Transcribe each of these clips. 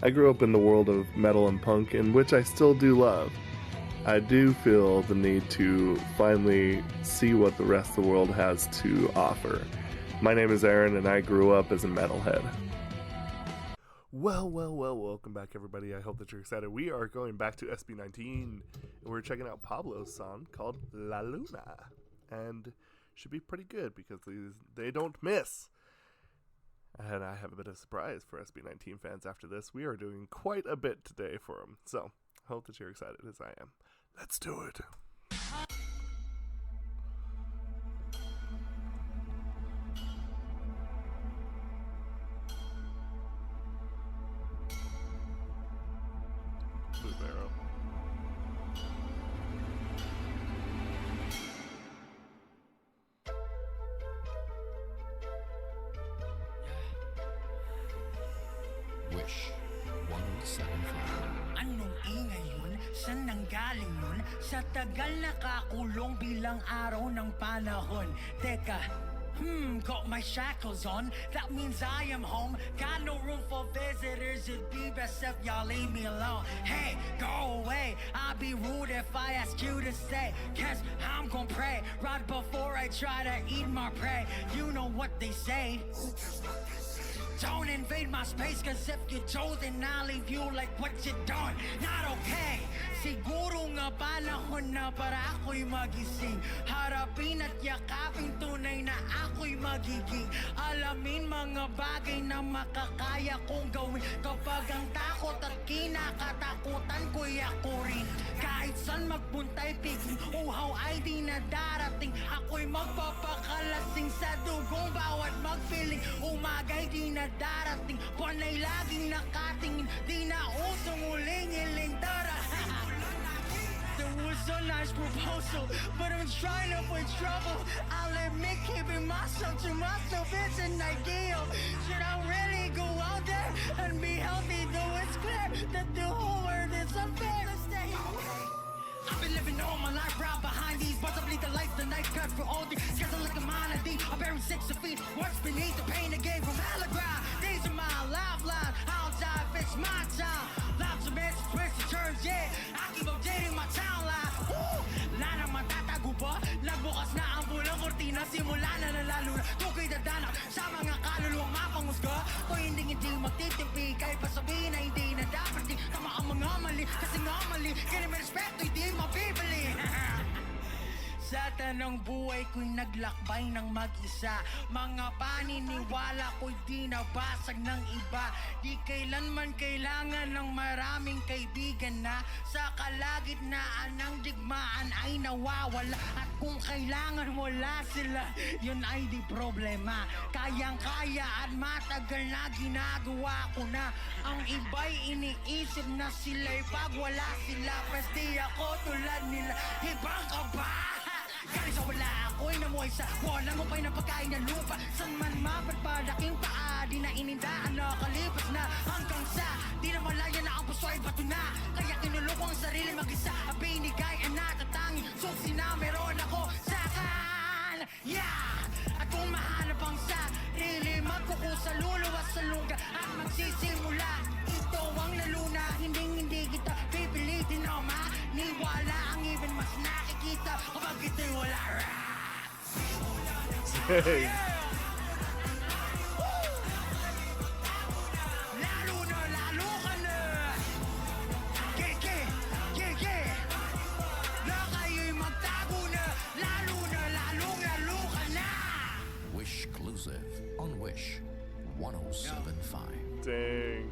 I grew up in the world of metal and punk, in which I still do love. I do feel the need to finally see what the rest of the world has to offer. My name is Aaron, and I grew up as a metalhead. Well, welcome back, everybody. I hope that you're excited. We are going back to SB19, and we're checking out Pablo's song called La Luna. And should be pretty good because they don't miss. And I have a bit of surprise for SB19 fans after this. We are doing quite a bit today for them. So, I hope that you're excited as I am. Let's do it. Blue Barrel. Wish 1075. Anong ingay yun? Saan nanggaling yun? Sa tagal nakakulong bilang araw ng panahon. Teka, got my shackles on. That means I am home. Got no room for visitors. It'd be best if y'all leave me alone. Hey, go away. I'd be rude if I asked you to stay. Cause I'm gon' pray right before I try to eat my prey. You know what they say. Don't invade my space, cause if you do, then I'll leave you like what you done. Not okay. Siguro nga panahon na para ako'y magising. Harapin at yakapin tunay na ako'y magiging. Alamin mga bagay na makakaya kong gawin. Kapag ang takot at kinakatakutan ko'y ako rin. Kahit saan magpunta'y piging uhaw ay di na darating. Ako'y magpapakalasing sa dugong bawat magpiling. Umaga'y di na darating, panay laging nakatingin. Di na usong uling-iling tara. There was a nice proposal, but I'm trying to avoid trouble. I'll admit keeping myself to myself is an ideal. Should I really go out there and be healthy? Though it's clear that the whole world is unfair. Stay I've been living all my life right behind these bars. I bleed the life, the knife cut for all these. Scared like a melody. I buried 6 feet. What's beneath the pain I gave from Allegra? These are my lifeline. I'll die if it's my time. Lots of messages, twists and turns, yeah. I keep updating my timeline. Woo! Wala nang matatago pa. Nagbukas na ang bulang kortina. Simula na lalo na. Tukoy dadanap sa mga kaluluwang mapangusga. O hindi magtitimpi. Kahit pa sabihin na hindi na dapat. Di tama ang mga mali. Kasi nga mali. Kaya may respeto, hindi mabibili. Sa tanong buhay ko'y naglakbay ng mag-isa. Mga paniniwala ko'y di nabasag ng iba. Di kailanman kailangan ng maraming kaibigan na sa kalagitnaan ng digmaan ay nawawala. At kung kailangan wala sila, yun ay di problema. Kayang-kaya at matagal na ginagawa ko na. Ang iba'y iniisip na sila'y pag wala sila. Pwede ako tulad nila, ibang kaba. Galing sa wala ako'y namuhay sa walang upay ng pagkain ng lupa. San man mapagpalaking paa, di na inindaan na kalipas na. Hanggang sa di na malaya na ang puso ay bato na. Kaya kinuloko ang sarili mag-isa. Ang binigay ang natatangi. Suksi na meron ako sa yeah! At kung mahanap ang sarili, magkukusa luluwas sa lungga at magsisimula. Ito ang laluna, hindi kita pipilitin o maniwala. Ang even mas nakikita kapag ito'y wala. Hey. Lalo ka na. Yeah. Na kayo'y magtago na. Lalo ka na. Wish exclusive on Wish 1075. Dang.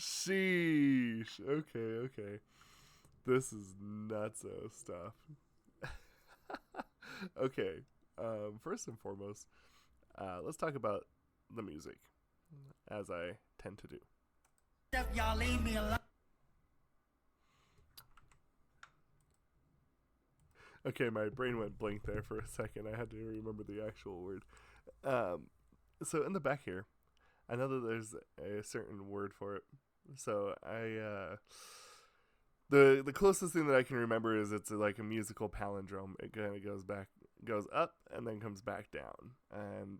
Sheesh. Okay. This is nutso stuff. Okay. First and foremost, let's talk about the music, as I tend to do. Y'all leave me alone. Okay, my brain went blank there for a second. I had to remember the actual word. So in the back here, I know that there's a certain word for it. So I The closest thing that I can remember is it's like a musical palindrome. It kind of goes up and then comes back down, and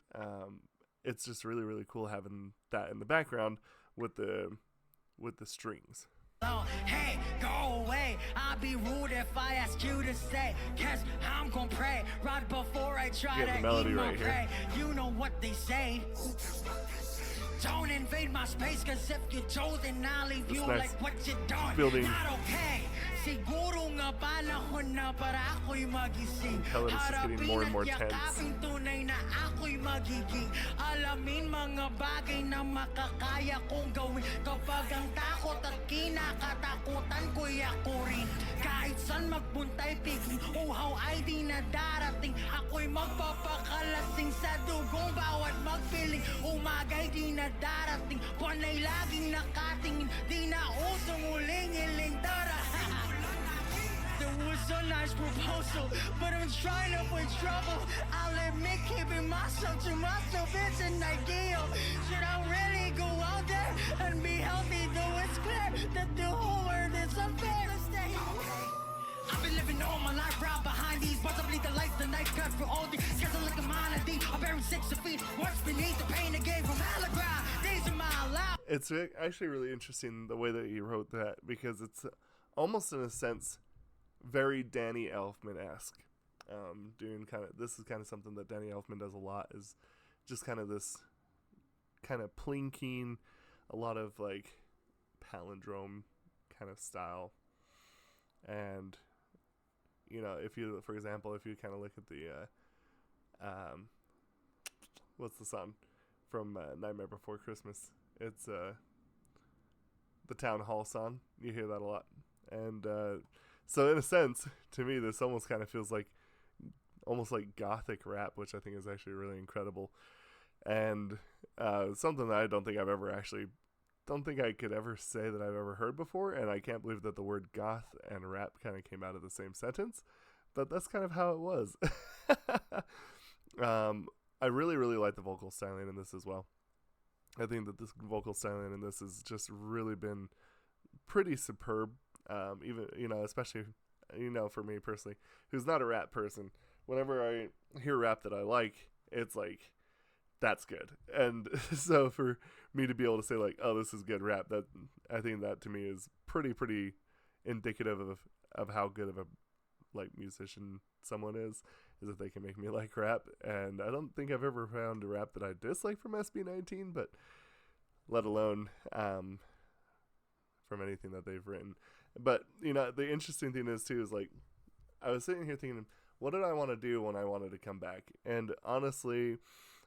it's just really really cool having that in the background with the strings. Oh, hey, go away. I'll be rude if I ask you to stay. Cause I'm gonna pray right before I try Get the to melody eat my right here. prey. You know what they say. Don't invade my space, cause if you do, then I'll leave you nice. like what you done. Building. Not okay. Siguro nga panahon na para ako'y magising. Tell it it's just getting more and more tense. yakapin tunay na ako'y magiging. Alamin mga bagay na makakaya kong gawin. Kapag ang takot at kinakatakutan ko'y ako rin. Kahit saan magpunta'y piging, uhaw ay di na darating. Ako'y magpapakalasing sa dugong bawat magpiling. Umaga'y di na darating, panay laging nakatingin. Di na usong uling-iling dara. There was a nice proposal, but I'm trying to avoid trouble. I'll admit keeping myself to myself is an ideal. Should I really go out there and be healthy, though it's clear that the whole world is unfair to stay. I've been living all my life right behind these bars. I bleed the lights, the knife cut for all these. Scares are like a melody. I buried 6 feet. What's beneath the pain again from Allegra? Days of my life. It's actually really interesting the way that he wrote that, because it's almost in a sense very Danny Elfman-esque. This is kind of something that Danny Elfman does a lot, is just kind of this kind of plinking, a lot of like palindrome kind of style. And if you, for example, if you kind of look at the what's the song from Nightmare Before Christmas? It's the Town Hall song. You hear that a lot. And so in a sense, to me, this almost kind of feels like almost like gothic rap, which I think is actually really incredible. And something that I don't think I could ever say that I've ever heard before. And I can't believe that the word goth and rap kind of came out of the same sentence, but that's kind of how it was. I really, really like the vocal styling in this as well. I think that this vocal styling in this has just really been pretty superb. Even, especially, for me personally, who's not a rap person, whenever I hear rap that I like, it's like, that's good. And so for me to be able to say like, oh, this is good rap, that I think that to me is pretty indicative of how good of a like musician someone is that they can make me like rap. And I don't think I've ever found a rap that I dislike from SB19, but let alone from anything that they've written. But the interesting thing is too is like, I was sitting here thinking, what did I want to do when I wanted to come back? And honestly,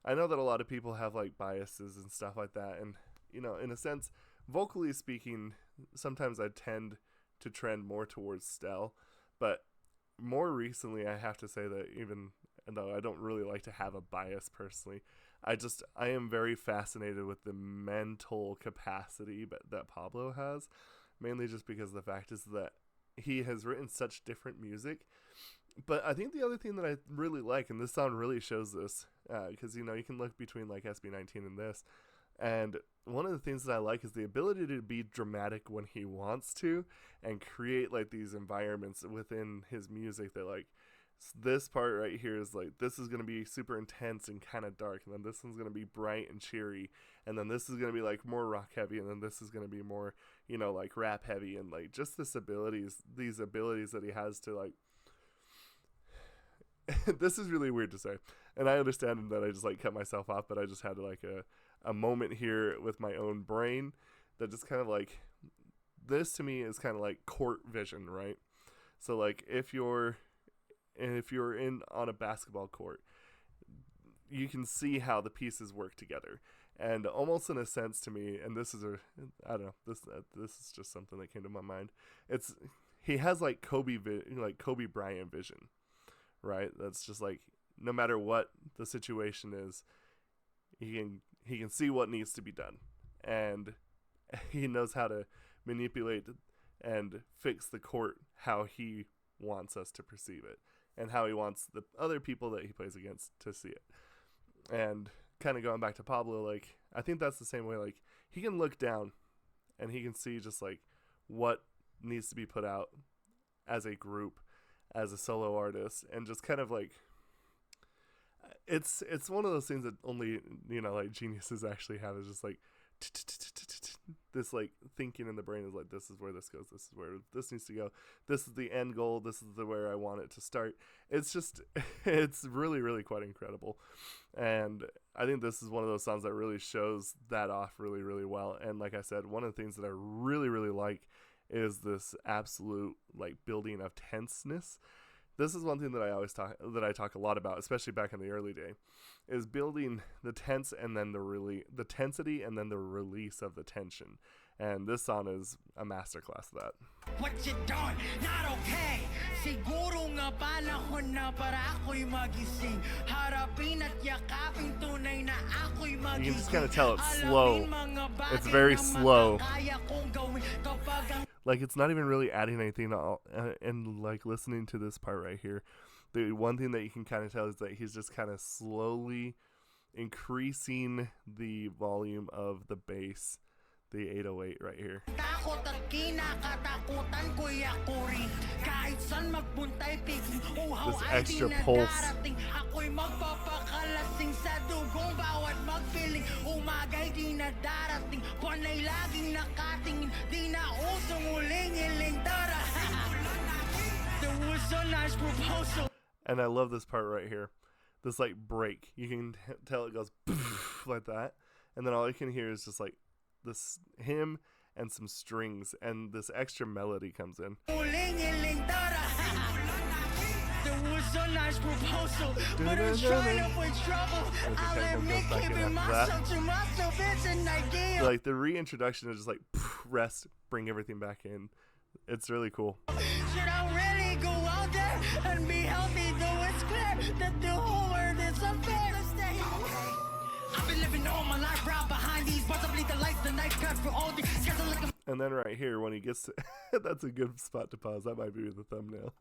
I know that a lot of people have like biases and stuff like that, and in a sense, vocally speaking, sometimes I tend to trend more towards Stell, but more recently I have to say that even though I don't really like to have a bias personally, I am very fascinated with the mental capacity that Pablo has, mainly just because the fact is that he has written such different music. But I think the other thing that I really like, and this song really shows this, because you can look between like SB19 and this, and one of the things that I like is the ability to be dramatic when he wants to, and create like these environments within his music that like, this part right here is like, this is going to be super intense and kind of dark, and then this one's going to be bright and cheery, and then this is going to be like more rock heavy, and then this is going to be more, like rap heavy, and like just these abilities that he has to like, this is really weird to say, and I understand that I just like cut myself off, but I just had like a moment here with my own brain that just kind of like, this to me is kind of like court vision, right? So like if you're in on a basketball court, you can see how the pieces work together, and almost in a sense to me, and this is I don't know, this is just something that came to my mind. He has like Kobe Bryant vision. Right, that's just like, no matter what the situation is, he can see what needs to be done, and he knows how to manipulate and fix the court how he wants us to perceive it, and how he wants the other people that he plays against to see it. And kind of going back to Pablo, like, I think that's the same way. Like, he can look down and he can see just like what needs to be put out as a group, as a solo artist, and just kind of like it's one of those things that only, you know, like geniuses actually have, is just like this like thinking in the brain is like, this is where this goes, this is where this needs to go, this is the end goal, this is the where I want it to start. It's just it's really, really quite incredible, and I think this is one of those songs that really shows that off really, really well. And like I said, one of the things that I really, really like is this absolute like building of tenseness. This is one thing that I talk a lot about, especially back in the early day, is building the tense and then the tensity and then the release of the tension. And this song is a masterclass of that. What you doing? Not okay. Siguro nga panahon na para ako'y magising. Harapin at yakapin tunay na ako'y magising. You can just kind of tell it's slow. It's very slow. Like, it's not even really adding anything at all. And like listening to this part right here, the one thing that you can kind of tell is that he's just kind of slowly increasing the volume of the bass, the 808 right here. This extra pulse. And I love this part right here. This like break. You can tell it goes like that. And then all you can hear is just like this him and some strings, and this extra melody comes in. Like the reintroduction is just like rest, bring everything back in. It's really cool. Should I really go out there and be healthy, though it's clear that the whole world is unfair? I've been living all my life right behind these bars. I bleed the lights, the night cut for all these. And then right here, when he gets to that's a good spot to pause. That might be the thumbnail.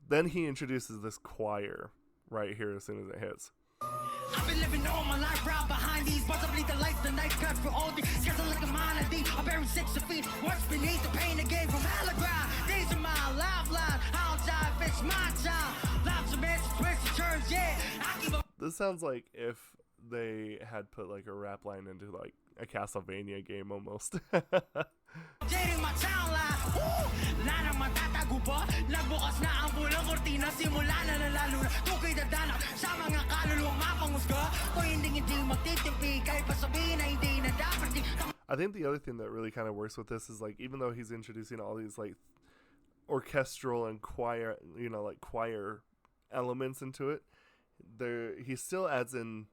Then he introduces this choir right here as soon as it hits. I've been living all my life right behind these bars. I bleed the lights, the night cut for all these. Schedule like a melody. I buried 6 feet. What's beneath the pain again from Allegra? These are my lifeline. I don't die if it's my time. Lots of mess, twists and turns, yeah. I keep up. This sounds like if they had put like a rap line into like a Castlevania game almost. Dating my town line. Lana matatago ba? Nagbukas na ang bulang kortina. Simula na nalalo na. Tukay dadana sa mga kaluluwang mapangusga. Kung hindi magtitimpi. Kahit pa sabihin na hindi na dapat. I think the other thing that really kind of works with this is like, even though he's introducing all these like orchestral and choir, you know, like choir elements into it, he still adds in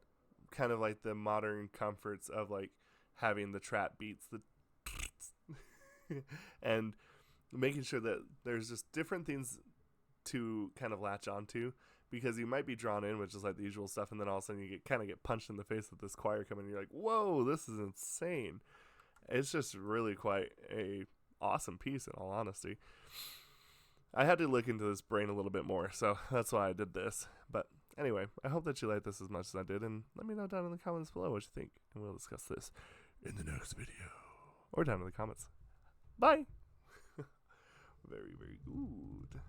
kind of like the modern comforts of like having the trap beats, and making sure that there's just different things to kind of latch onto, because you might be drawn in with just like the usual stuff, and then all of a sudden you get punched in the face with this choir coming, and you're like, whoa, this is insane. It's just really quite a awesome piece, in all honesty. I had to look into this brain a little bit more, so that's why I did this. But anyway, I hope that you like this as much as I did, and let me know down in the comments below what you think, and we'll discuss this in the next video, or down in the comments. Bye! Very, very good.